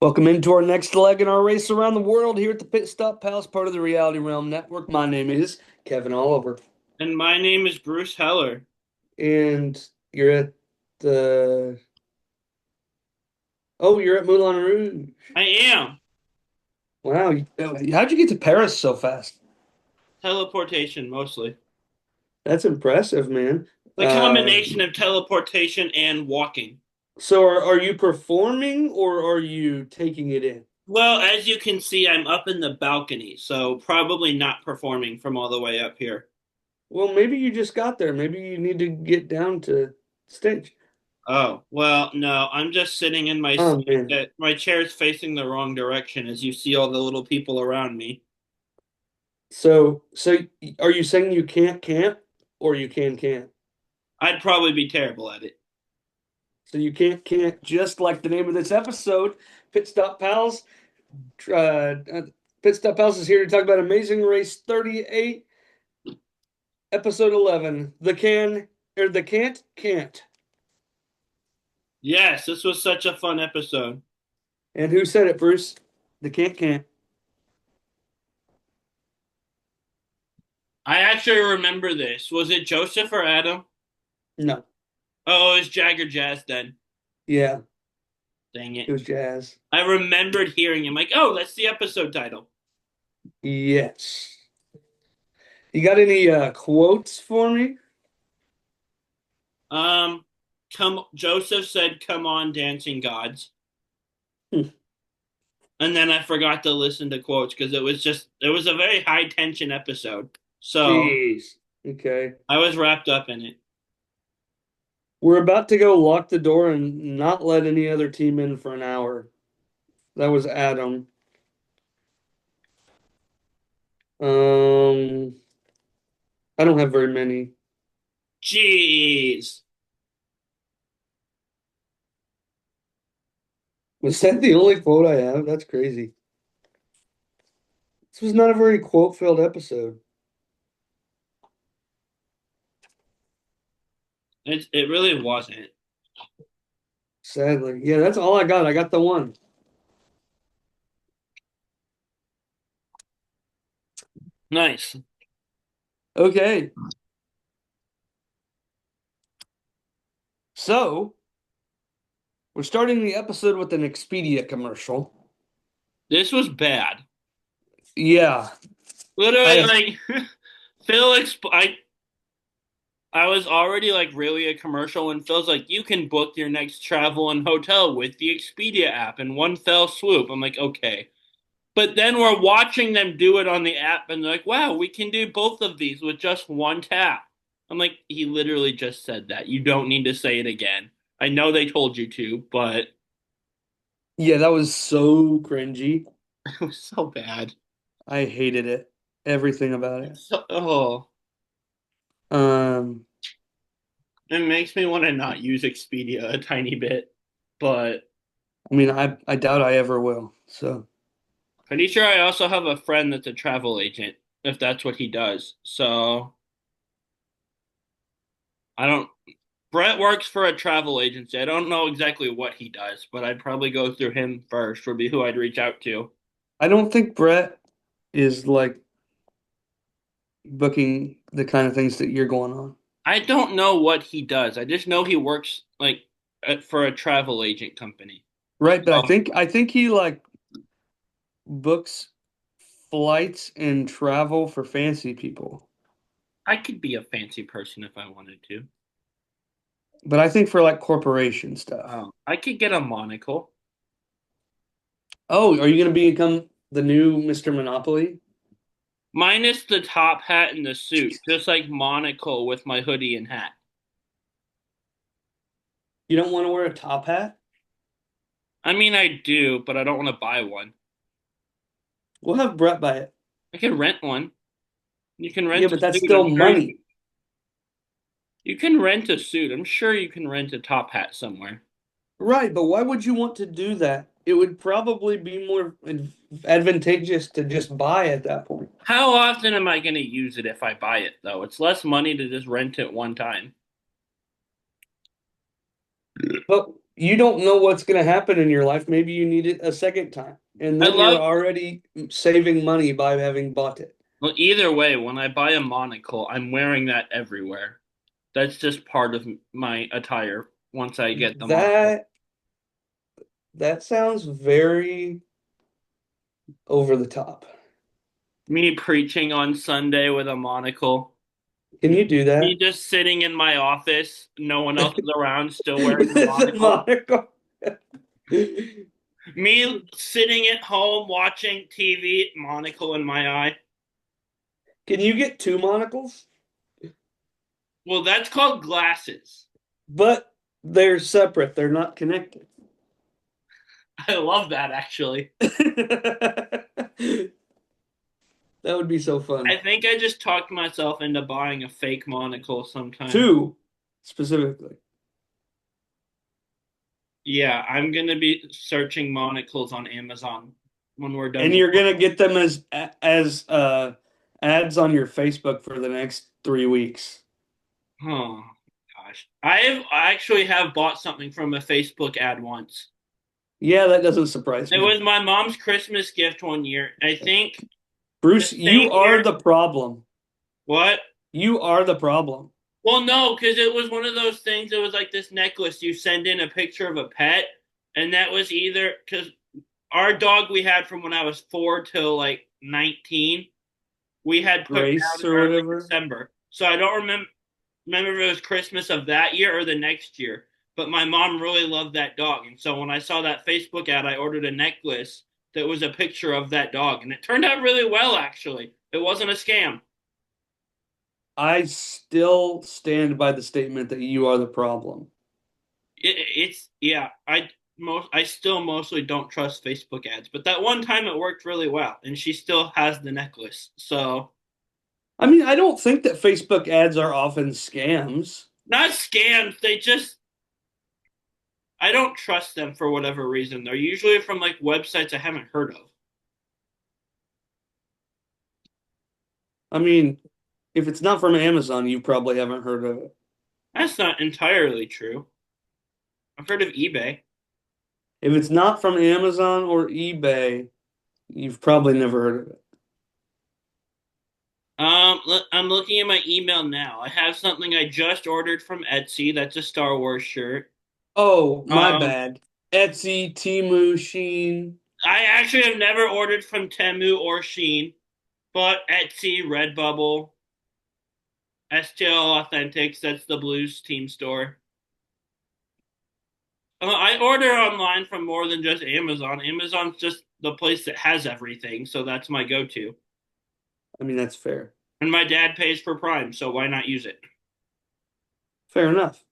Welcome into our next leg in our race around the world here at the Pitstop Pals, part of the Reality Realm Network. My name is Kevin Oliver, And my name is Bruce Heller. and you're at the you're at Moulin Rouge. I am. Wow, how'd you get to Paris so fast? Teleportation, mostly. That's impressive, man. The combination of teleportation and walking. So are you performing or are you taking it in? Well, as you can see, I'm up in the balcony, so probably not performing from all the way up here. Well, maybe you just got there. Maybe you need to get down to stage. Oh, well, no, I'm just sitting in my Oh seat. man. My chair's facing the wrong direction as you see all the little people around me. So are you saying you can't camp or you can camp? I'd probably be terrible at it. So you can't just like the name of this episode, Pit Stop Pals. Uh, uh, Pit Stop Pals is here to talk about Amazing Race 38, episode 11. The can't. Yes, this was such a fun episode. And who said it, Bruce? The can't. I actually remember this. Was it Joseph or Adam? No. Oh, it was Jagger Jazz then. Yeah, Dang it. it was Jazz. I remembered hearing him like, oh, that's the episode title. Yes. You got any quotes for me? Um, come Joseph said, "Come on, dancing gods," Hmm. and then I forgot to listen to quotes because it was a very high tension episode, so Jeez. Okay. I was wrapped up in it. We're about to go lock the door and not let any other team in for an hour. That was Adam. Um, I don't have very many. Jeez, Was that the only quote I have? That's crazy. This was not a very quote-filled episode, it really wasn't. sadly. Yeah, that's all I got. I got the one. Nice. Okay, so we're starting the episode with an Expedia commercial. This was bad. Yeah, Literally, I like I was already like really a commercial when Phil's like, you can book your next travel and hotel with the Expedia app in one fell swoop. I'm like, okay. But then we're watching them do it on the app and they're like, wow, we can do both of these with just one tap. I'm like, he literally just said that. You don't need to say it again. I know they told you to, but yeah, that was so cringy. it was so bad. I hated it. Everything about it. Oh, Um, it makes me want to not use Expedia a tiny bit, but I mean, I doubt I ever will. So, pretty sure I also have a friend that's a travel agent, if that's what he does. So I don't. Brett works for a travel agency. I don't know exactly what he does, but I'd probably go through him first, would be who I'd reach out to. I don't think Brett is like booking the kind of things that you're going on. I don't know what he does. I just know he works like for a travel agent company. Right, but So I think he like books flights and travel for fancy people. I could be a fancy person if I wanted to. But I think for like corporation stuff. I could get a monocle. Oh, are you going to become the new Mr. Monopoly? Minus the top hat and the suit, just like monocle with my hoodie and hat. You don't want to wear a top hat? I mean, I do, but I don't want to buy one. We'll have Brett buy it. I can rent one. You can Yeah, rent a but that's suit. I'm still sure money. you can rent a suit. I'm sure you can rent a top hat somewhere. Right, but why would you want to do that? It would probably be more advantageous to just buy at that point. How often am I going to use it if I buy it, though? It's less money to just rent it one time. But you don't know what's going to happen in your life. Maybe you need it a second time, and I then you're love, already saving money by having bought it. well, either way, when I buy a monocle, I'm wearing that everywhere. That's just part of my attire once I get the monocle. That that sounds very over the top. Me preaching on Sunday with a monocle. Can you do Me that? just sitting in my office, no one else is around, still wearing the This is monocle. Monaco. Me sitting at home watching TV, monocle in my eye. Can you get two monocles? Well, that's called glasses. But they're separate. They're not connected. I love that actually. That would be so I fun. think I just talked myself into buying a fake monocle sometime. Two specifically. Yeah, I'm gonna be searching monocles on Amazon when we're And done. you're gonna get them as ads on your Facebook for the next 3 weeks. Oh gosh, I actually have bought something from a Facebook ad once. Yeah, that doesn't surprise It me. was my mom's Christmas gift one year. I think the Bruce, same you are year. the problem. What? You are the problem. Well, no, because it was one of those things. It was like this necklace. You send in a picture of a pet, and that was either because our dog we had from when I was 4 till like 19, we had put Grace down in or early whatever. December. So I don't remember if it was Christmas of that year or the next year. But my mom really loved that dog, and so when I saw that Facebook ad, I ordered a necklace that was a picture of that dog, and it turned out really well. Actually, it wasn't a scam. I still stand by the statement that you are the problem. It's yeah. I still mostly don't trust Facebook ads, but that one time it worked really well, and she still has the necklace. So I mean, I don't think that Facebook ads are often scams. not scams. They just I don't trust them for whatever reason. They're usually from like websites I haven't heard of. I mean, if it's not from Amazon, you probably haven't heard of it. That's not entirely true. I've heard of eBay. If it's not from Amazon or eBay, you've probably never heard of it. I'm looking at my email now. I have something I just ordered from Etsy. That's a Star Wars shirt. Oh, my Um, bad. Etsy, Temu, Sheen. I actually have never ordered from Temu or Shein, but Etsy, Redbubble, STL Authentics, that's the Blues team store. I order online from more than just Amazon. Amazon's just the place that has everything, so that's my go-to. I mean, that's fair. And my dad pays for Prime, so why not use it? Fair enough.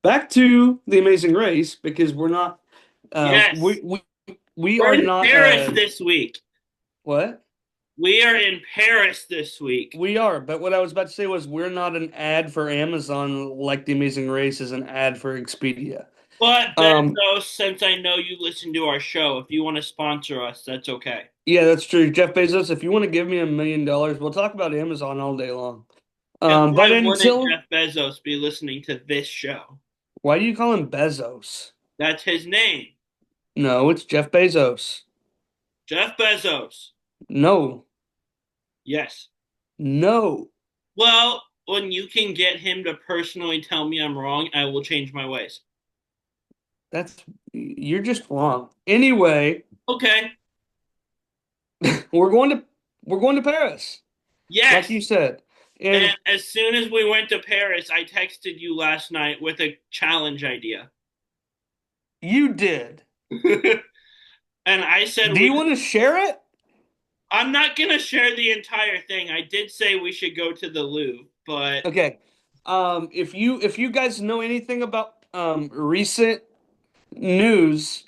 Back to the Amazing Race because we're not uh Yes, we we we we're are in not Paris this week. what? We are in Paris this week. We are, but what I was about to say was we're not an ad for Amazon like the Amazing Race is an ad for Expedia. But Um, Bezos, since I know you listen to our show, if you want to sponsor us, that's okay. yeah, that's true. Jeff Bezos, if you want to give me $1 million, we'll talk about Amazon all day long. And But why wouldn't until Jeff Bezos be listening to this show? why do you call him Bezos? That's his name. No, it's Jeff Bezos. Jeff Bezos. No, Yes. no. Well, when you can get him to personally tell me I'm wrong, I will change my ways. That's you're just wrong. Anyway, Okay. we're going to we're going to Paris, like you Yes. said. And And as soon as we went to Paris, I texted you last night with a challenge idea. you did. And I said Do you want to share it? I'm not gonna share the entire thing. I did say we should go to the Louvre, but Okay. If you guys know anything about recent news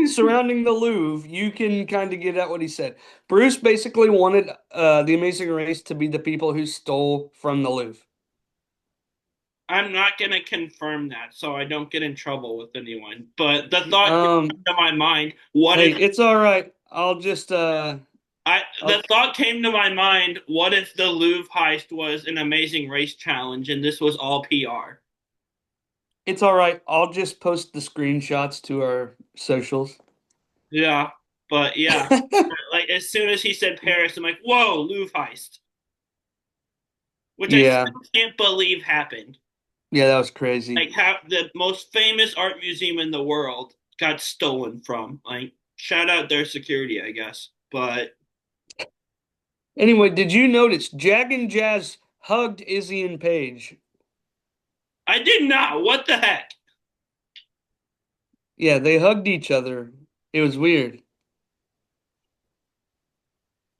surrounding the Louvre, you can kind of get at what he said. Bruce basically wanted the Amazing Race to be the people who stole from the Louvre. I'm not gonna confirm that so I don't get in trouble with anyone. But the thought came Um, to my mind, what hey, if it's all right. the I'll thought came to my mind, what if the Louvre heist was an Amazing Race challenge and this was all PR? It's all right. I'll just post the screenshots to our socials. Yeah, but yeah, like as soon as he said Paris, I'm like, whoa, Louvre heist, which I Yeah. still can't believe happened. Yeah, that was crazy. Like how the most famous art museum in the world got stolen from. Like, shout out their security, I guess. But Anyway, did you notice Jag and Jazz hugged Izzy and Paige? I did not. What the heck? Yeah, they hugged each other. It was weird.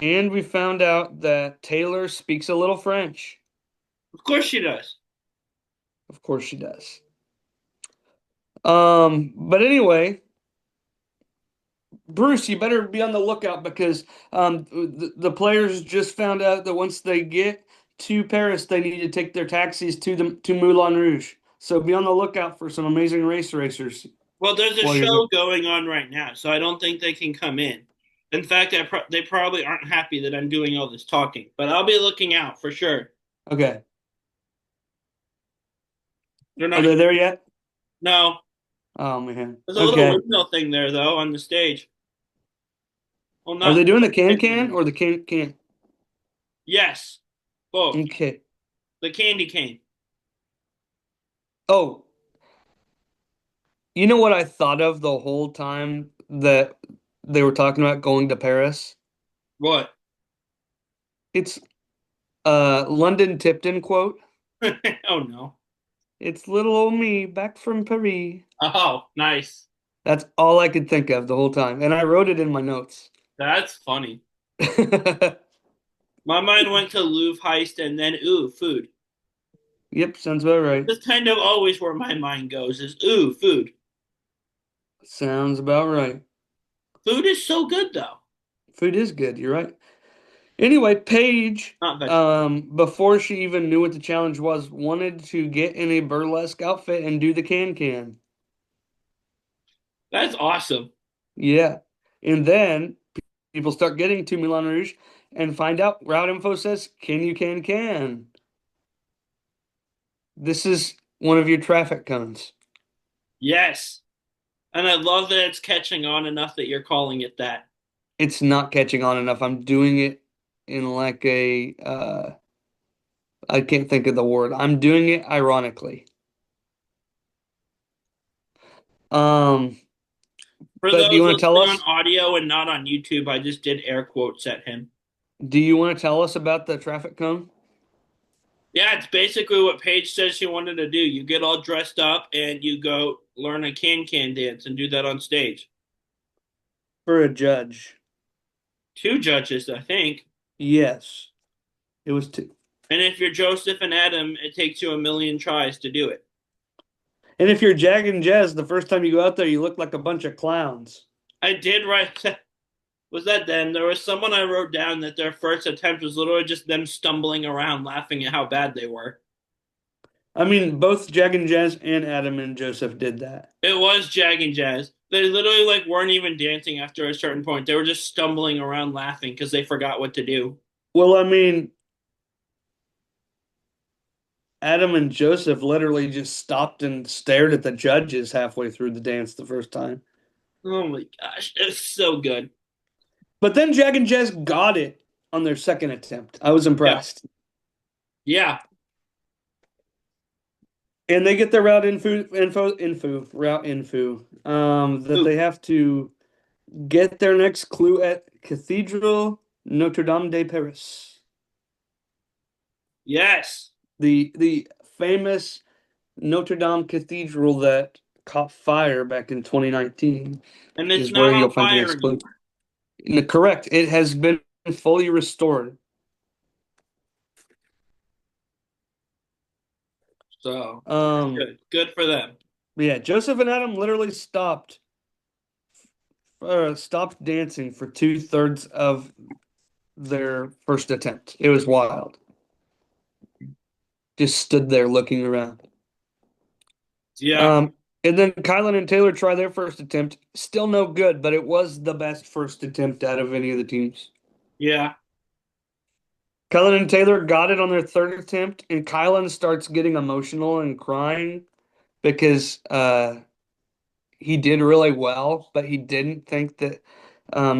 And we found out that Taylor speaks a little French. Of course she does. Of course she does. But anyway, Bruce, you better be on the lookout because the players just found out that once they get to Paris, they need to take their taxis to Moulin Rouge. So be on the lookout for some amazing racers Well, there's a while you're there. show going on right now, so I don't think they can come in. In fact, they probably aren't happy that I'm doing all this talking, but I'll be looking out for sure. Okay. They're Are not. they there yet? No, Oh man. there's a little Okay. windmill thing there though on the stage. Well, Are not. they doing the can or the can? Yes, both. Okay. The candy cane. Oh, you know what I thought of the whole time that they were talking about going to Paris? What? It's London Tipton quote. Oh no. It's little old me back from Paris. Oh, nice. That's all I could think of the whole time. And I wrote it in my notes. That's funny. My mind went to Louvre heist and then ooh, food. Yep, sounds about right. That's kind of always where my mind goes is ooh, food. Sounds about right. Food is so good though. Food is good, you're right. Anyway, Paige, Not vegetable. before she even knew what the challenge was, wanted to get in a burlesque outfit and do the can. That's awesome. Yeah. And then people start getting to Moulin Rouge and find out route info says, can you can. This is one of your traffic cones. Yes. And I love that it's catching on enough that you're calling it that. It's not catching on enough. I'm doing it in like a I can't think of the word. I'm doing it ironically. Um, For but do you those want to tell listening on us? audio and not on YouTube, I just did air quotes at him. Do you want to tell us about the traffic cone? Yeah, it's basically what Paige says she wanted to do. You get all dressed up and you go learn a can dance and do that on stage. For a judge. Two judges, I think. Yes, it was two. And if you're Joseph and Adam, it takes you a million tries to do it. And if you're Jag and Jazz, the first time you go out there, you look like a bunch of clowns. I did write was that then? There was someone I wrote down that their first attempt was literally just them stumbling around laughing at how bad they were. I mean, both Jag and Jazz and Adam and Joseph did that. It was Jag and Jazz. They literally like weren't even dancing after a certain point. They were just stumbling around laughing because they forgot what to do. Well, I mean, Adam and Joseph literally just stopped and stared at the judges halfway through the dance the first time. Oh my gosh, it's so good. But then Jag and Jazz got it on their second attempt. I was Yeah. impressed. Yeah. And they get their route info, that Ooh, they have to get their next clue at Cathedral Notre Dame de Paris. yes. The famous Notre Dame Cathedral that caught fire back in 2019 And it's is not where you'll on find the fire next clue. anymore. Correct. It has been fully restored. So Um, good. Good for them. yeah, Joseph and Adam literally stopped dancing for 2/3 of their first attempt. It was wild. Just stood there looking around. Yeah. Um, and then Kylan and Taylor try their first attempt. Still no good, but it was the best first attempt out of any of the teams. Yeah. Kylan and Taylor got it on their third attempt, and Kylan starts getting emotional and crying because he did really well, but he didn't think that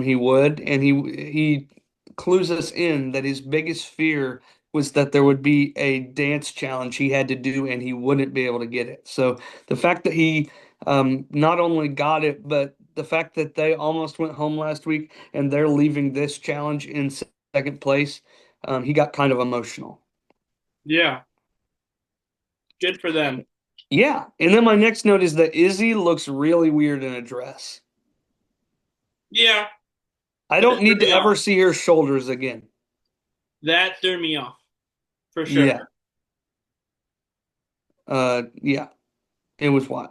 he would, and he clues us in that his biggest fear was that there would be a dance challenge he had to do and he wouldn't be able to get it. So the fact that he not only got it, but the fact that they almost went home last week and they're leaving this challenge in second place, he got kind of emotional. Yeah, good for them. Yeah, and then my next note is that Izzy looks really weird in a dress. Yeah, I that don't threw need to me ever off. see her shoulders again. That threw me off for sure. Yeah. Yeah, it was wild.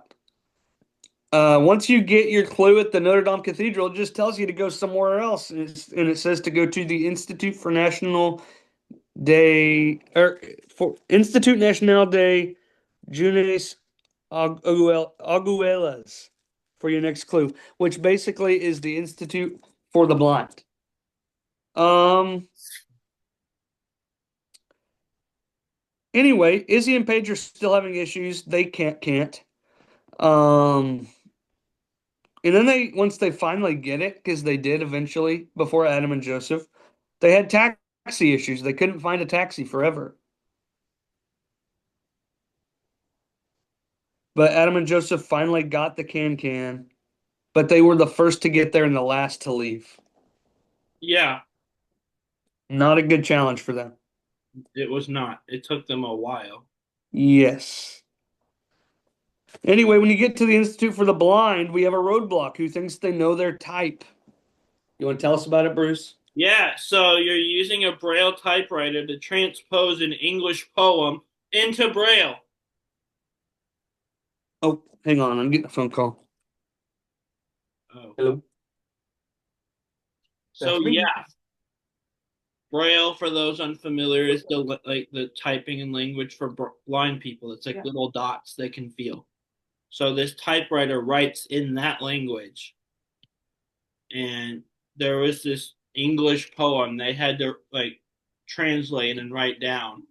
Once you get your clue at the Notre Dame Cathedral, it just tells you to go somewhere else. And it says to go to the Institute for National Day, or for Institut National de Jeunes Aguilas for your next clue, which basically is the Institute for the Blind. Um, anyway, Izzy and Paige are still having issues. They can't. Um, And then once they finally get it, because they did eventually before Adam and Joseph, they had taxi issues. They couldn't find a taxi forever. But Adam and Joseph finally got the can, but they were the first to get there and the last to leave. Yeah, Not a good challenge for them. it was not. It took them a while. Yes. Anyway, when you get to the Institute for the Blind, we have a roadblock who thinks they know their type. You want to tell us about it, Bruce? Yeah, so you're using a braille typewriter to transpose an English poem into braille. Oh, hang on. I'm getting a phone call. Oh. Hello. So That's me. yeah, braille for those unfamiliar is the typing and language for blind people. It's like Yeah. little dots they can feel. So this typewriter writes in that language, and there was this English poem they had to like translate and write down.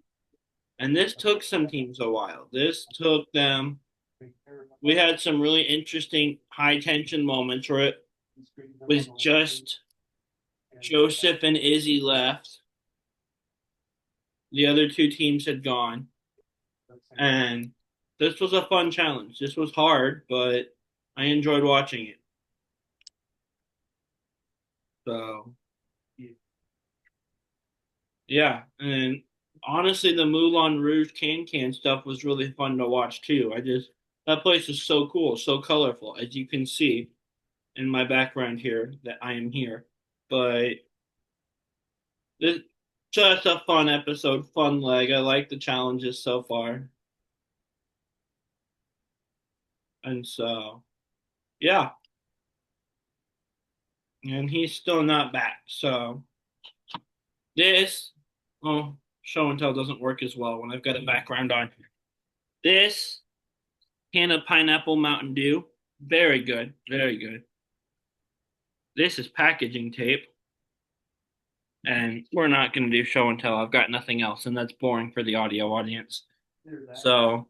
And this took some teams a while. This took them. We had some really interesting high tension moments where it was just Joseph and Izzy left. The other two teams had gone. And this was a fun challenge. This was hard, but I enjoyed watching it. So, yeah. And honestly, the Moulin Rouge can stuff was really fun to watch too. That place is so cool, so colorful, as you can see in my background here that I am here. But this just a fun episode, fun leg. I like the challenges so far. And so, yeah. And he's still not back. So this, oh, show and tell doesn't work as well when I've got a background on. This can of pineapple Mountain Dew, very good, very good. This is packaging tape, and we're not going to do show and tell. I've got nothing else, and that's boring for the audio audience. So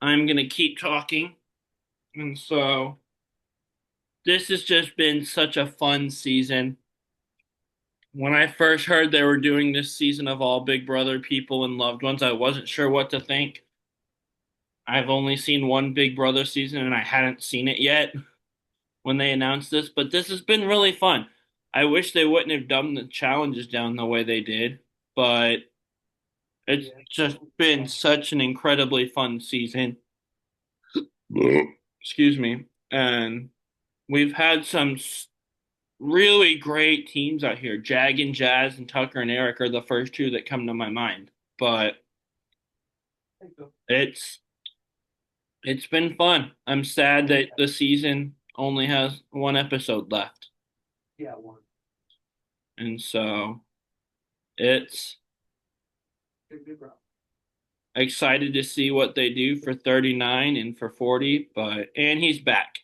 I'm going to keep talking. And so this has just been such a fun season. When I first heard they were doing this season of All Big Brother people and loved ones, I wasn't sure what to think. I've only seen one Big Brother season and I hadn't seen it yet when they announced this, but this has been really fun. I wish they wouldn't have dumbed the challenges down the way they did, but it's just been such an incredibly fun season. Excuse me. And we've had some really great teams out here. Jag and Jazz and Tucker and Eric are the first two that come to my mind. But it's it's been fun. I'm sad that the season only has one episode left. Yeah, one. And so it's excited to see what they do for 39 and for 40, and he's back.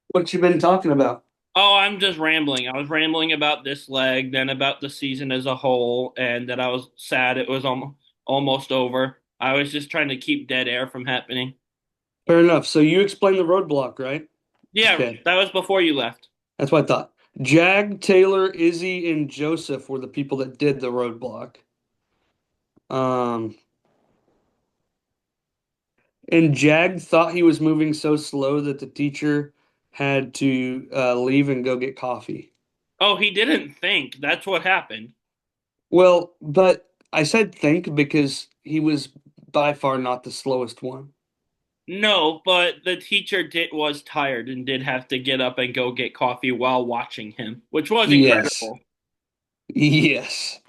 What you been talking about? Oh, I'm just rambling. I was rambling about this leg, then about the season as a whole, and that I was sad it was almost over. I was just trying to keep dead air from happening. Fair enough. So you explained the roadblock, right? Yeah, Okay. that was before you left. That's what I thought. Jag, Taylor, Izzy, and Joseph were the people that did the roadblock. Um, and Jag thought he was moving so slow that the teacher had to leave and go get coffee. Oh, he didn't think. That's what happened. Well, but I said think because he was by far not the slowest one. No, but the teacher did was tired and did have to get up and go get coffee while watching him, which was Yes. incredible. Yes.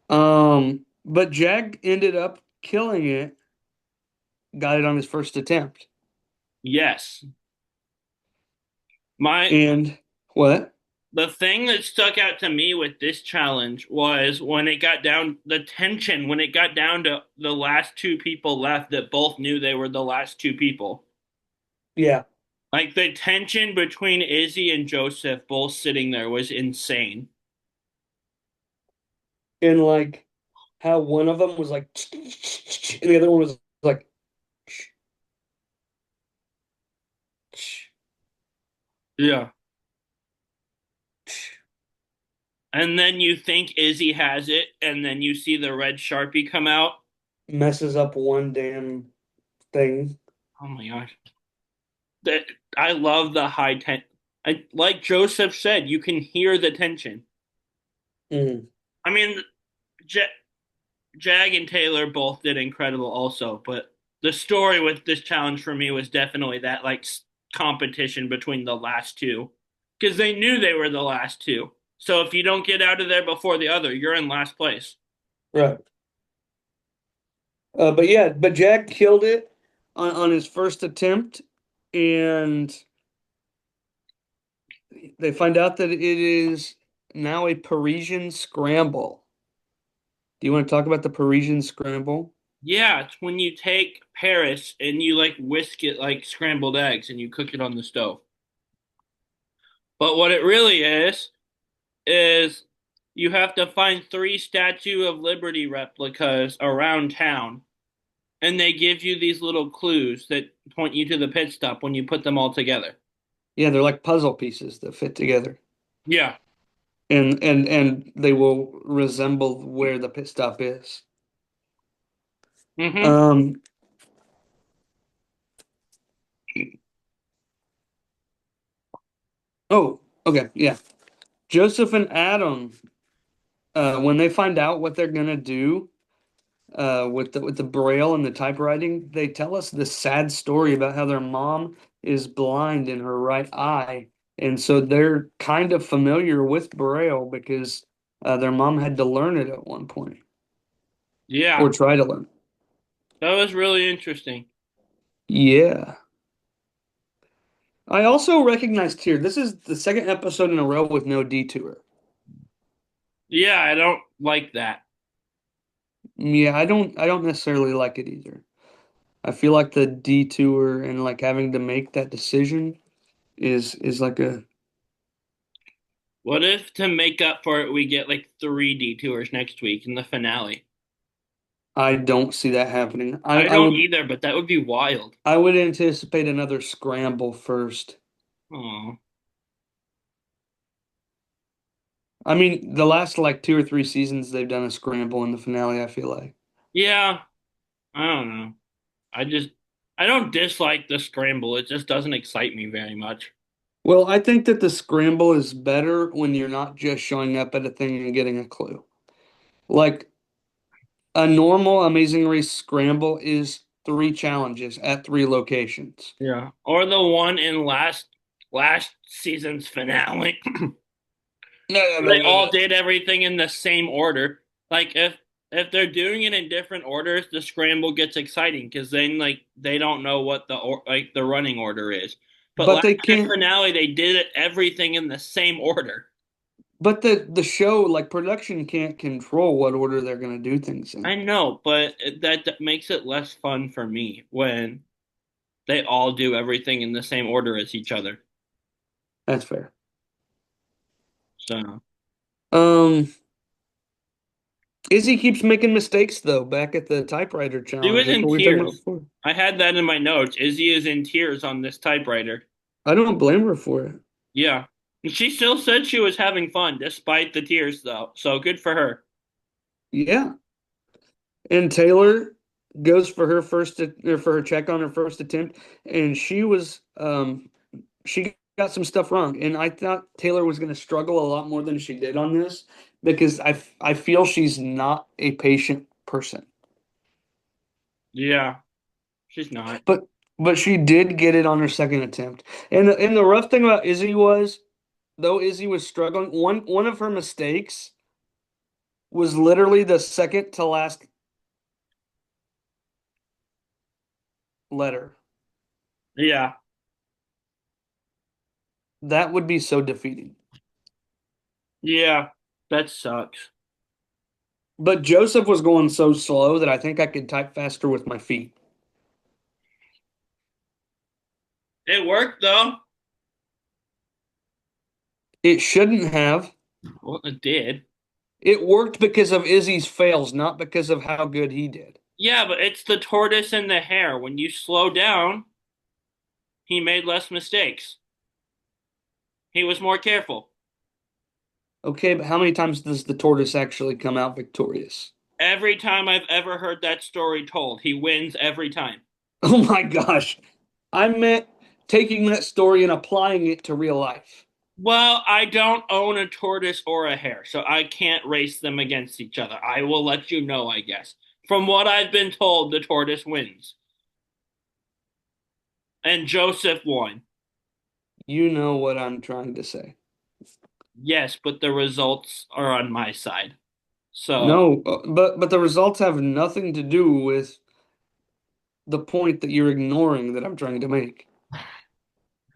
But Jag ended up killing it, got it on his first attempt. Yes. My And what? The thing that stuck out to me with this challenge was when it got down the tension when it got down to the last two people left that both knew they were the last two people. Yeah. Like the tension between Izzy and Joseph both sitting there was insane. And like how one of them was like, and the other one was like, Yeah. And then you think Izzy has it, and then you see the red Sharpie come out. messes up one damn thing. Oh my gosh. That I love the high like Joseph said, you can hear the tension. Mm. I mean, J Jag and Taylor both did incredible also, but the story with this challenge for me was definitely that like competition between the last two because they knew they were the last two. So if you don't get out of there before the other, you're in last place. Right. But yeah, but Jack killed it on his first attempt, and they find out that it is now a Parisian scramble. Do you want to talk about the Parisian scramble? Yeah, it's when you take Paris and you like whisk it like scrambled eggs and you cook it on the stove. But what it really is you have to find three Statue of Liberty replicas around town and they give you these little clues that point you to the pit stop when you put them all together. Yeah, they're like puzzle pieces that fit together, Yeah. and they will resemble where the pit stop is. Mm-hmm. Um, oh, okay, yeah. Joseph and Adam, when they find out what they're gonna do, with the braille and the typewriting, they tell us this sad story about how their mom is blind in her right eye, and so they're kind of familiar with braille because their mom had to learn it at one point or Yeah. try to learn. That was really interesting. Yeah. I also recognized here, this is the second episode in a row with no detour. Yeah, I don't like that. Yeah, I don't necessarily like it either. I feel like the detour and like having to make that decision is like a What if to make up for it we get like three detours next week in the finale? I don't see that happening. I, I I don't would either, but that would be wild. I would anticipate another scramble first. Oh. I mean, the last like two or three seasons they've done a scramble in the finale, I feel like. Yeah, I don't know. I just I don't dislike the scramble. It just doesn't excite me very much. Well, I think that the scramble is better when you're not just showing up at a thing and getting a clue. Like a normal Amazing Race scramble is three challenges at three locations. Yeah. Or the one in last season's finale. No, no, no, They no, all no. did everything in the same order. Like if they're doing it in different orders, the scramble gets exciting because then like they don't know what like the running order is. But But last they year's can't. finale, they did it everything in the same order. But the show, like production, can't control what order they're going to do things I in. know, but that makes it less fun for me when they all do everything in the same order as each other. That's fair. So Um, Izzy keeps making mistakes though. Back at the typewriter She challenge, was that's in what we were talking about tears. before. I had that in my notes. Izzy is in tears on this typewriter. I don't blame her for it. Yeah. And she still said she was having fun despite the tears, though. So good for her. Yeah. And Taylor goes for her or for her check on her first attempt, and she got some stuff wrong. And I thought Taylor was going to struggle a lot more than she did on this because I feel she's not a patient person. Yeah, she's not. But but she did get it on her second attempt. And the rough thing about Izzy was, though Izzy was struggling, one of her mistakes was literally the second to last letter. Yeah, That would be so defeating. yeah, that sucks. But Joseph was going so slow that I think I could type faster with my feet. It worked, though. It shouldn't have. Well, it did. It worked because of Izzy's fails, not because of how good he did. Yeah, but it's the tortoise and the hare. When you slow down, he made less mistakes. He was more careful. Okay, but how many times does the tortoise actually come out victorious? Every time I've ever heard that story told, he wins every time. Oh my gosh. I meant taking that story and applying it to real life. Well, I don't own a tortoise or a hare, so I can't race them against each other. I will let you know, I guess. From what I've been told, the tortoise wins. And Joseph won. You know what I'm trying to say. Yes, but the results are on my side. So, No, but the results have nothing to do with the point that you're ignoring that I'm trying to make.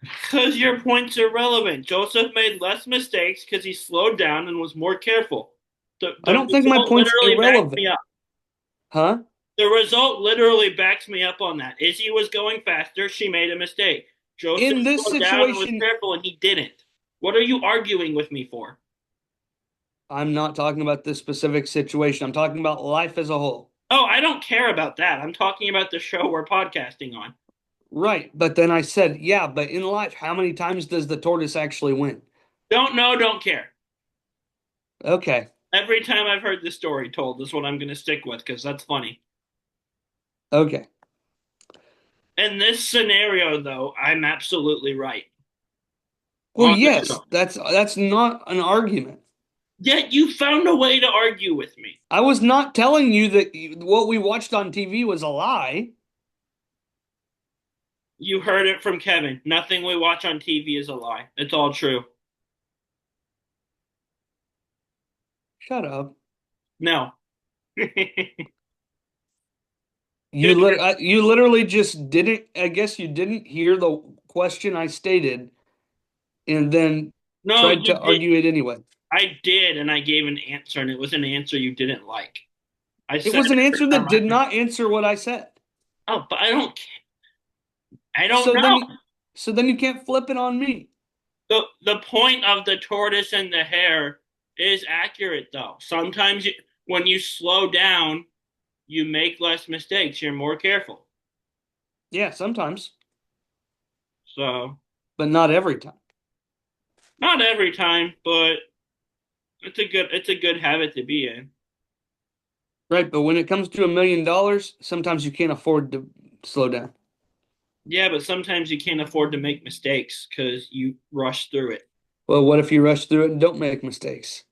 because your point's irrelevant. Joseph made less mistakes because he slowed down and was more careful. The, I the don't think my result point's literally backs me irrelevant. up. Huh? The result literally backs me up on that. Izzy was going faster. She made a mistake. Joseph In this slowed down and was situation, careful, and he didn't. What are you arguing with me for? I'm not talking about this specific situation. I'm talking about life as a whole. Oh, I don't care about that. I'm talking about the show we're podcasting on. Right. But then I said, yeah, but in life, how many times does the tortoise actually win? Don't know, don't care. Okay. Every time I've heard this story told is what I'm going to stick with because that's funny. Okay. In this scenario, though, I'm absolutely right Well, on the yes, show. that's not an argument. Yet you found a way to argue with me. I was not telling you that what we watched on TV was a lie. You heard it from Kevin. Nothing we watch on TV is a lie. It's all true. Shut up. No. You literally just didn't, I guess you didn't hear the question I stated and then No, tried you to did. argue it anyway. I did, and I gave an answer, and it was an answer you didn't like. I It said was an it every answer time that I did heard. not answer what I said. Oh, but I don't. I don't So know. then so then you can't flip it on me. The point of the tortoise and the hare is accurate, though. Sometimes when you slow down, you make less mistakes. You're more careful. Yeah, sometimes, So but not every time. not every time, but it's a good habit to be in. Right, but when it comes to $1 million, sometimes you can't afford to slow down. Yeah, but sometimes you can't afford to make mistakes because you rush through it. Well, what if you rush through it and don't make mistakes?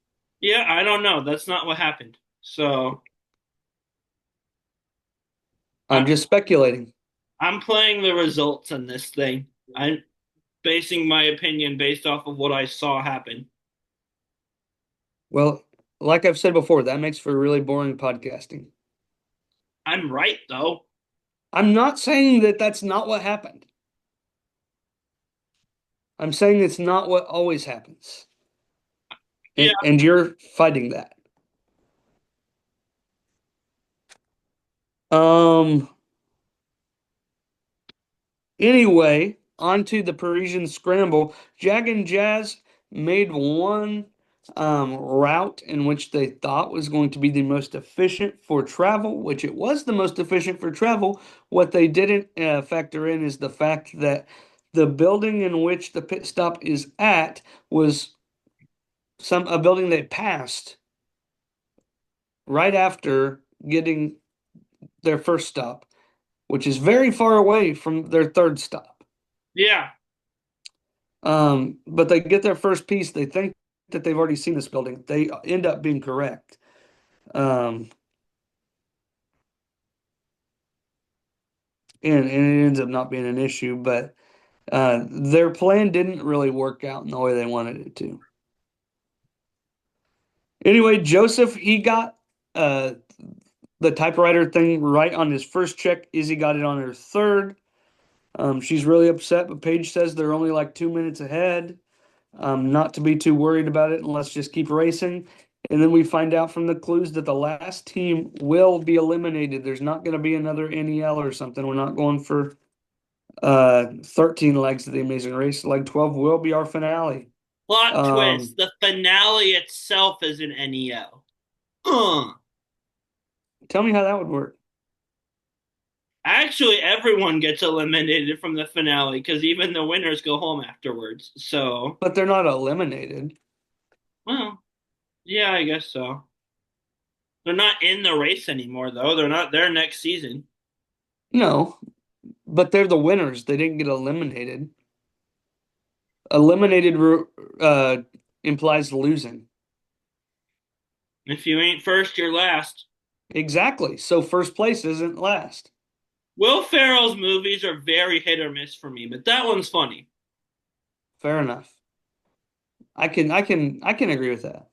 Yeah, I don't know. That's not what happened. So I'm I, just speculating. I'm playing the results in this thing. I'm basing my opinion based off of what I saw happen. Well, like I've said before, that makes for really boring podcasting. I'm right, though. I'm not saying that that's not what happened. I'm saying it's not what always happens. Yeah, And you're fighting that. Um, anyway, on to the Parisian Scramble. Jag and Jazz made one route in which they thought was going to be the most efficient for travel, which it was the most efficient for travel. What they didn't factor in is the fact that the building in which the pit stop is at was a building they passed right after getting their first stop, which is very far away from their third stop. Yeah. But they get their first piece. They think that they've already seen this building. They end up being correct. Um, and it ends up not being an issue, but their plan didn't really work out in the way they wanted it to. Anyway, Joseph, he got uh, the typewriter thing right on his first check. Izzy got it on her third. She's really upset, but Paige says they're only like 2 minutes ahead. Not to be too worried about it, and let's just keep racing. And then we find out from the clues that the last team will be eliminated. There's not going to be another NEL or something. We're not going for 13 legs of the Amazing Race. Leg 12 will be our finale. Plot twist: Um, the finale itself is an NEL. Tell me how that would work. Actually, everyone gets eliminated from the finale because even the winners go home afterwards. So, But they're not eliminated. well, yeah, I guess so. They're not in the race anymore, though. They're not there next season. No, but they're the winners. They didn't get eliminated. Eliminated uh, implies losing. If you ain't first, you're last. Exactly. So first place isn't last. Will Ferrell's movies are very hit or miss for me, but that one's funny. Fair enough. I can agree with that.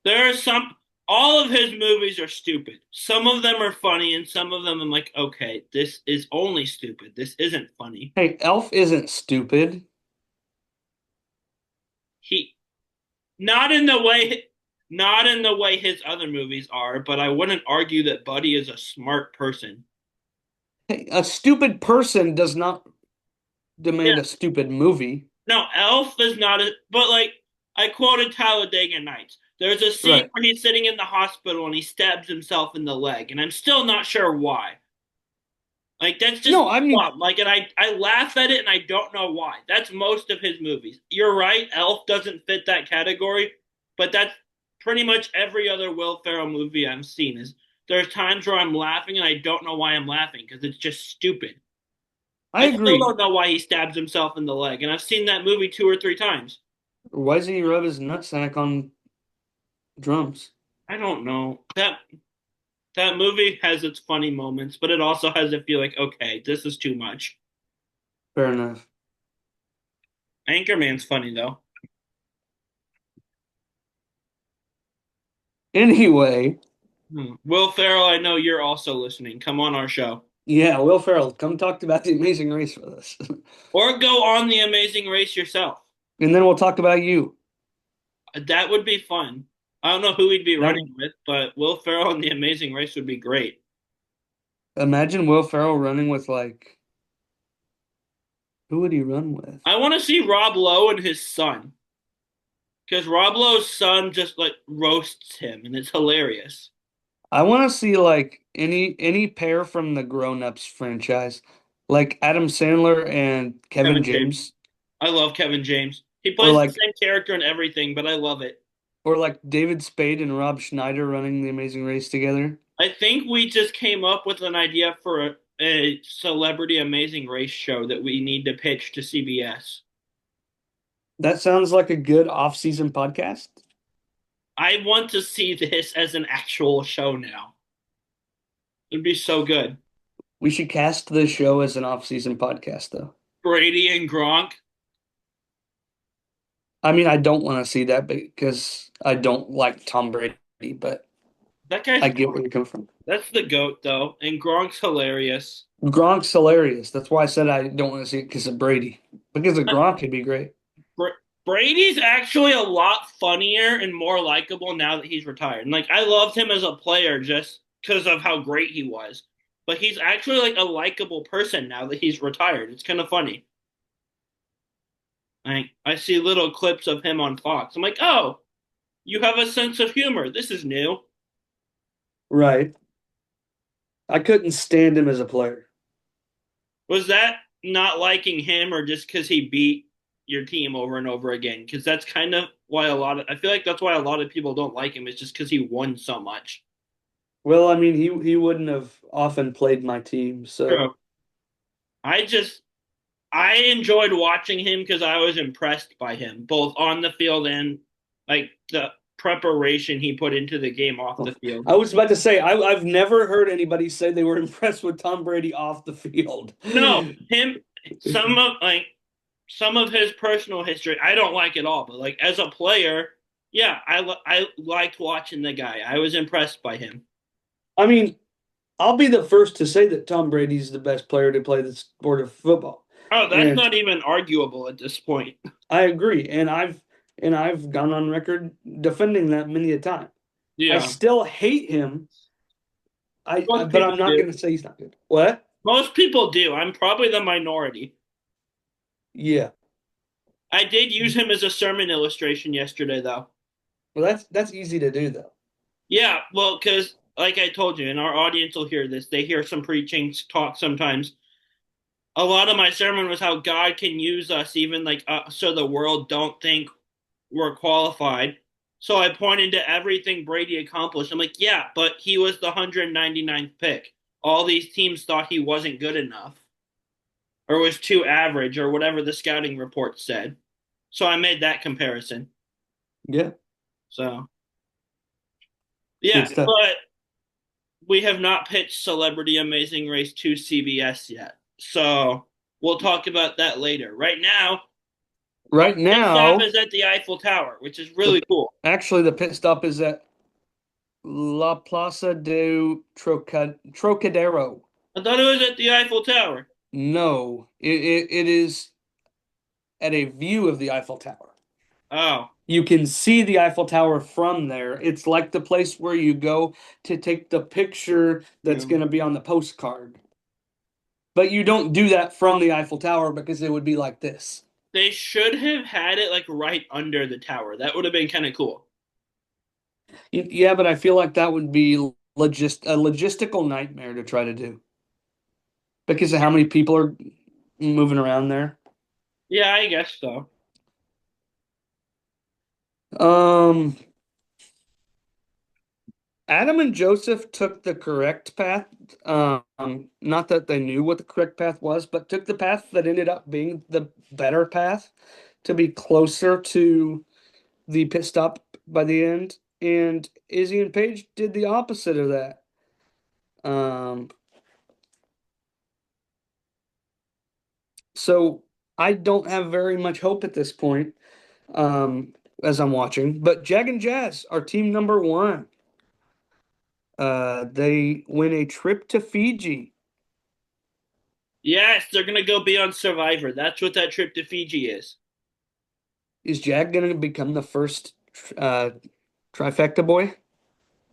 There are some, all of his movies are stupid. Some of them are funny, and some of them I'm like, okay, this is only stupid. This isn't funny. Hey, Elf isn't stupid. He, not in the way, not in the way his other movies are, but I wouldn't argue that Buddy is a smart person. Hey, a stupid person does not Yeah, demand a stupid movie. no, Elf is not a, but like I quoted Talladega Nights. There's a scene Right. where he's sitting in the hospital and he stabs himself in the leg, and I'm still not sure why. Like that's just No, I mean, dumb. Like, and I laugh at it, and I don't know why. That's most of his movies. You're right, Elf doesn't fit that category, but that's pretty much every other Will Ferrell movie I've seen. Is there's times where I'm laughing and I don't know why I'm laughing because it's just stupid. I I still agree. don't know why he stabs himself in the leg, and I've seen that movie two or three times. Why does he rub his nutsack on drums? I don't know. That movie has its funny moments, but it also has it feel like, okay, this is too much. Fair enough. Anchorman's funny though. Anyway, Will Ferrell, I know you're also listening. Come on our show. yeah, Will Ferrell, come talk about the Amazing Race with us. Or go on the Amazing Race yourself. And then we'll talk about you. That would be fun. I don't know who he'd be That running with, but Will Ferrell in the Amazing Race would be great. Imagine Will Ferrell running with like who would he run with? I want to see Rob Lowe and his son. Because Rob Lowe's son just like roasts him and it's hilarious. I want to see like any pair from the Grown Ups franchise, like Adam Sandler and Kevin Kevin James. James, I love Kevin James. He or plays the like same character in everything, but I love it. or like David Spade and Rob Schneider running the Amazing Race together. I think we just came up with an idea for a celebrity Amazing Race show that we need to pitch to CBS. That sounds like a good off-season podcast. I want to see this as an actual show now. It'd be so good. We should cast this show as an off-season podcast, though. Brady and Gronk. I mean, I don't want to see that because I don't like Tom Brady, but That guy's I get where you come from. that's the goat though, and Gronk's hilarious. Gronk's hilarious. That's why I said I don't want to see it because of Brady. Because of Gronk, it'd be great. Br- Brady's actually a lot funnier and more likable now that he's retired. And like I loved him as a player just because of how great he was. But he's actually like a likable person now that he's retired. It's kind of funny. Like I see little clips of him on Fox. I'm like, oh, You have a sense of humor. This is new. Right. I couldn't stand him as a player. Was that not liking him or just because he beat your team over and over again? Because that's kind of why I feel like that's why a lot of people don't like him, is just because he won so much. Well, I mean, he wouldn't have often played my team, so True. I just, I enjoyed watching him because I was impressed by him, both on the field and like the preparation he put into the game off the field. I was about to say I've never heard anybody say they were impressed with Tom Brady off the field. No, him, some of like some of his personal history, I don't like at all. But like as a player, yeah, I liked watching the guy. I was impressed by him. I mean, I'll be the first to say that Tom Brady's the best player to play the sport of football. Oh, that's And not even arguable at this point. I agree. And I've gone on record defending that many a time. I Yeah, still hate him. most But people I'm not do. going to say he's not good. What? Most people do. I'm probably the minority. Yeah. I did use him as a sermon illustration yesterday, though. Well, that's easy to do though. Yeah, well, because like I told you, and our audience will hear this. They hear some preaching talk sometimes. A lot of my sermon was how God can use us, even like so the world don't think we're qualified. So I pointed to everything Brady accomplished. I'm like, yeah, but he was the 199th pick. All these teams thought he wasn't good enough or was too average or whatever the scouting report said. So I made that comparison. Yeah. So Good yeah, stuff. but we have not pitched Celebrity Amazing Race to CBS yet. So we'll talk about that later. Right now, our Right pit stop now, is at the Eiffel Tower, which is the really cool. actually the pit stop is at La Plaza de Trocadero. I thought it was at the Eiffel Tower. No, it is at a view of the Eiffel Tower. Oh, You can see the Eiffel Tower from there. It's like the place where you go to take the picture that's yeah. going to be on the postcard. But you don't do that from the Eiffel Tower because it would be like this. They should have had it like right under the tower. That would have been kind of cool. Yeah, but I feel like that would be a logistical nightmare to try to do because of how many people are moving around there. Yeah, I guess so. Um, Adam and Joseph took the correct path. Not that they knew what the correct path was, but took the path that ended up being the better path to be closer to the pit stop by the end. And Izzy and Paige did the opposite of that. Um, so I don't have very much hope at this point, as I'm watching. But Jag and Jazz are team number one. They win a trip to Fiji. Yes, they're gonna go be on Survivor. That's what that trip to Fiji is. Is Jag going to become the first uh, trifecta boy?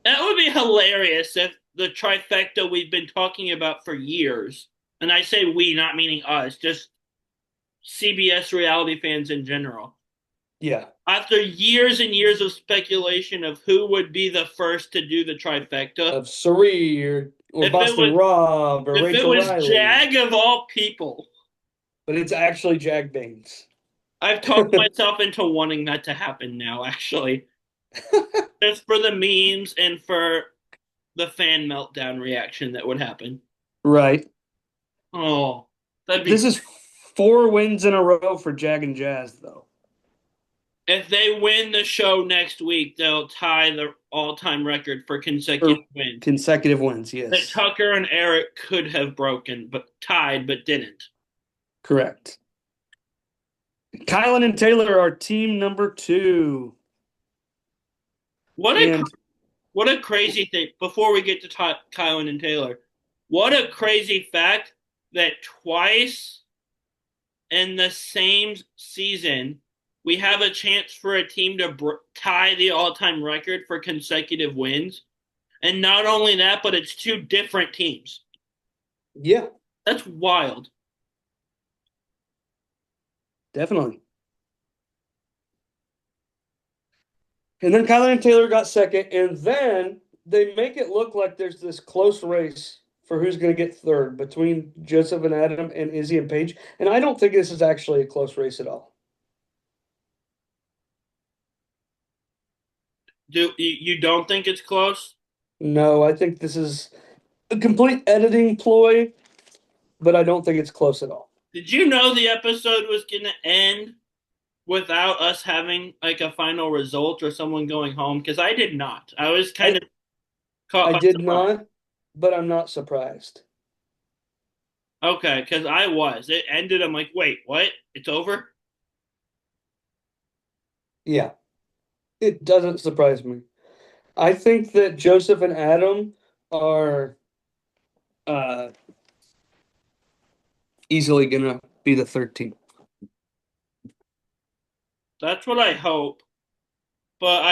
That would be hilarious if the trifecta we've been talking about for years, and I say we, not meaning us, just CBS reality fans in general. Yeah. After years and years of speculation of who would be the first to do the trifecta, Of Suri or if it Boston was Rob or if it Rachel was Riley, Jag of all people, but it's actually Jag Baines. I've talked myself into wanting that to happen now, actually. Just for the memes and for the fan meltdown reaction that would happen. Right. Oh, that'd be This is 4 wins in a row for Jag and Jazz, though. if they win the show next week, they'll tie the all-time record for Or consecutive wins consecutive wins, that yes. Tucker and Eric could have broken, but tied, but didn't. Correct. Kylan and Taylor are team number two. What a And what a crazy thing! Before we get to Kylan and Taylor, what a crazy fact that twice in the same season we have a chance for a team to tie the all-time record for consecutive wins, and not only that, but it's two different teams. yeah, That's wild. definitely. And then Kyler and Taylor got second, and then they make it look like there's this close race for who's going to get third between Joseph and Adam and Izzy and Paige. And I don't think this is actually a close race at all. Do you don't think it's close? No, I think this is a complete editing ploy, but I don't think it's close at all. Did you know the episode was gonna end without us having like a final result or someone going home? Because I did not. I was kind I, of caught I by did surprise. not, but I'm not surprised. Okay, because I was. It ended. I'm like, wait, what? It's over? Yeah, it doesn't surprise me. I think that Joseph and Adam are uh, easily gonna be the third team. That's what I hope. But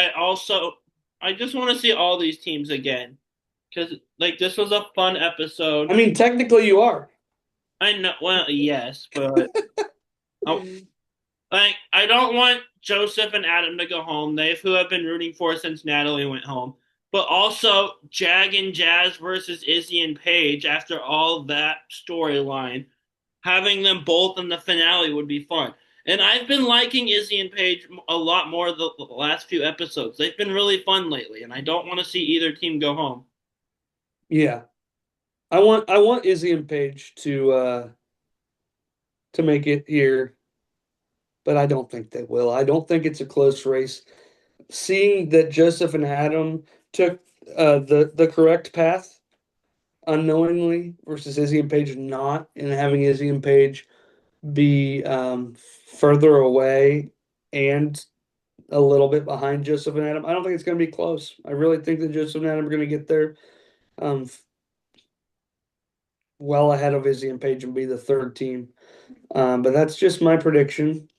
I just want to see all these teams again because like this was a fun episode. I mean, technically you are. I know. Well, yes, but I, like I don't want Joseph and Adam to go home. They who have been rooting for since Natalie went home. But also Jag and Jazz versus Izzy and Paige after all that storyline. Having them both in the finale would be fun. And I've been liking Izzy and Paige a lot more the last few episodes. They've been really fun lately, and I don't want to see either team go home. Yeah. I want Izzy and Paige to make it here, but I don't think they will. I don't think it's a close race. Seeing that Joseph and Adam took the correct path unknowingly versus Izzy and Paige not, and having Izzy and Paige be further away and a little bit behind Joseph and Adam, I don't think it's going to be close. I really think that Joseph and Adam are going to get there um, well ahead of Izzy and Paige and be the third team. But that's just my prediction.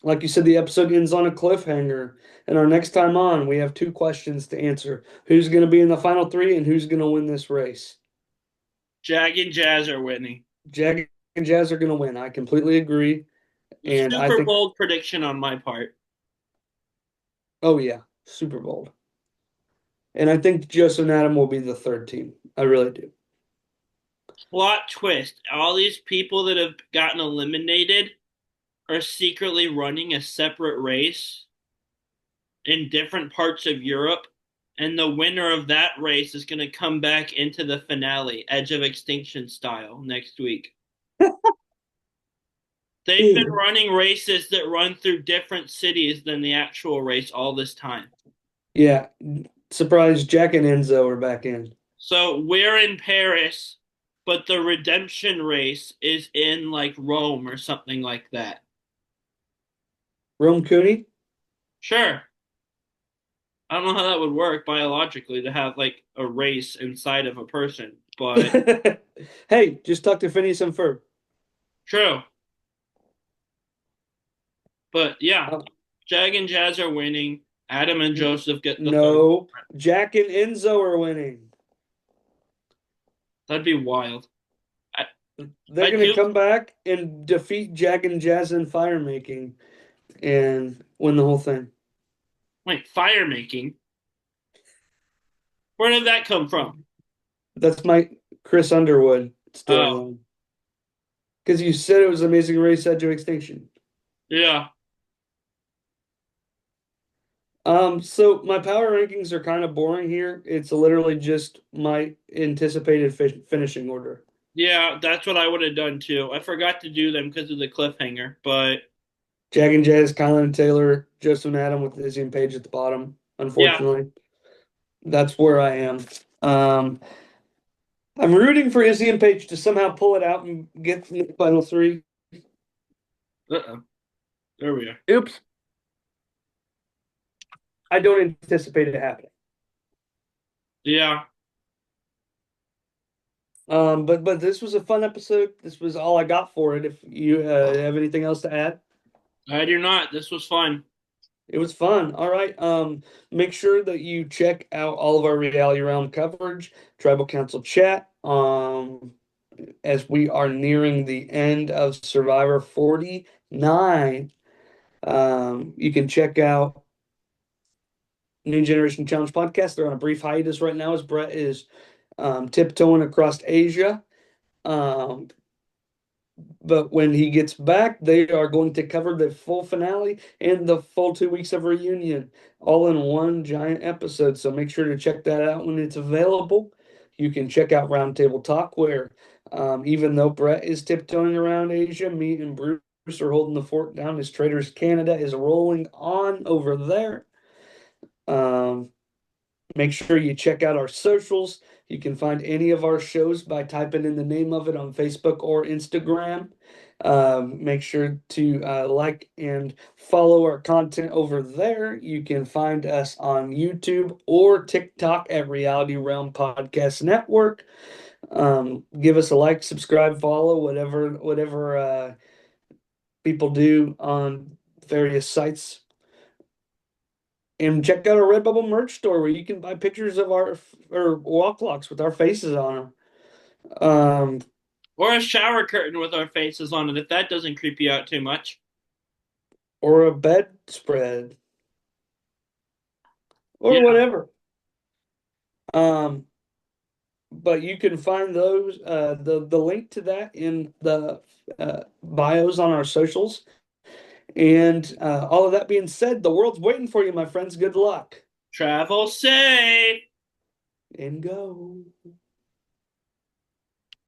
Like you said, the episode ends on a cliffhanger. And our next time on, we have two questions to answer. Who's going to be in the final three and who's going to win this race? Jag and Jazz are winning. Jag and Jazz are going to win. I completely agree. And I Super think, bold prediction on my part. oh, yeah, super bold. And I think Joseph and Adam will be the third team. I really do. Plot twist. All these people that have gotten eliminated are secretly running a separate race in different parts of Europe. And the winner of that race is going to come back into the finale, Edge of Extinction style, next week. They've been running races that run through different cities than the actual race all this time. Yeah. Surprise, Jack and Enzo are back in. So we're in Paris, but the redemption race is in like Rome or something like that. Rome Cooney? Sure. I don't know how that would work biologically to have like a race inside of a person, but Hey, just talk to Phineas and Ferb. true. But yeah, Uh, Jag and Jazz are winning. Adam and Joseph get the third. no, Jack and Enzo are winning. That'd be wild. I, They're I going to do. come back and defeat Jack and Jazz in fire making and win the whole thing. Wait, fire making? Where did that come from? That's my Chris Underwood Oh, storyline. Because you said it was Amazing Race Edge of Extinction. yeah. So my power rankings are kind of boring here. It's literally just my anticipated finishing order. Yeah, that's what I would have done too. I forgot to do them because of the cliffhanger, but Jack and Jazz, Kylan and Taylor, Joseph and Adam with Izzy and Paige at the bottom. yeah. Unfortunately, that's where I am. Um, I'm rooting for Izzy and Paige to somehow pull it out and get to the final three. Uh-oh. There we are. Oops, I don't anticipate it happening. Yeah, But this was a fun episode. This was all I got for it. If you have anything else to add. I do not. This was fun. It was fun. All right. Make sure that you check out all of our Reality Realm coverage, Tribal Council chat. As we are nearing the end of Survivor 49, you can check out New Generation Challenge podcast. They're on a brief hiatus right now as Brett is tiptoeing across Asia. Um, but when he gets back, they are going to cover the full finale and the full 2 weeks of reunion all in one giant episode. So make sure to check that out when it's available. You can check out Roundtable Talk, where even though Brett is tiptoeing around Asia, me and Bruce are holding the fort down as Traders Canada is rolling on over there. Um, Make sure you check out our socials. You can find any of our shows by typing in the name of it on Facebook or Instagram. Make sure to like and follow our content over there. You can find us on YouTube or TikTok at Reality Realm Podcast Network. Give us a like, subscribe, follow, whatever people do on various sites. And check out our Redbubble merch store where you can buy pictures of our or wall clocks with our faces on them. Um, Or a shower curtain with our faces on it if that doesn't creep you out too much. or a bedspread or Yeah, whatever. Um, but you can find those the link to that in the bios on our socials. And all of that being said, the world's waiting for you, my friends. Good luck travel safe. and go.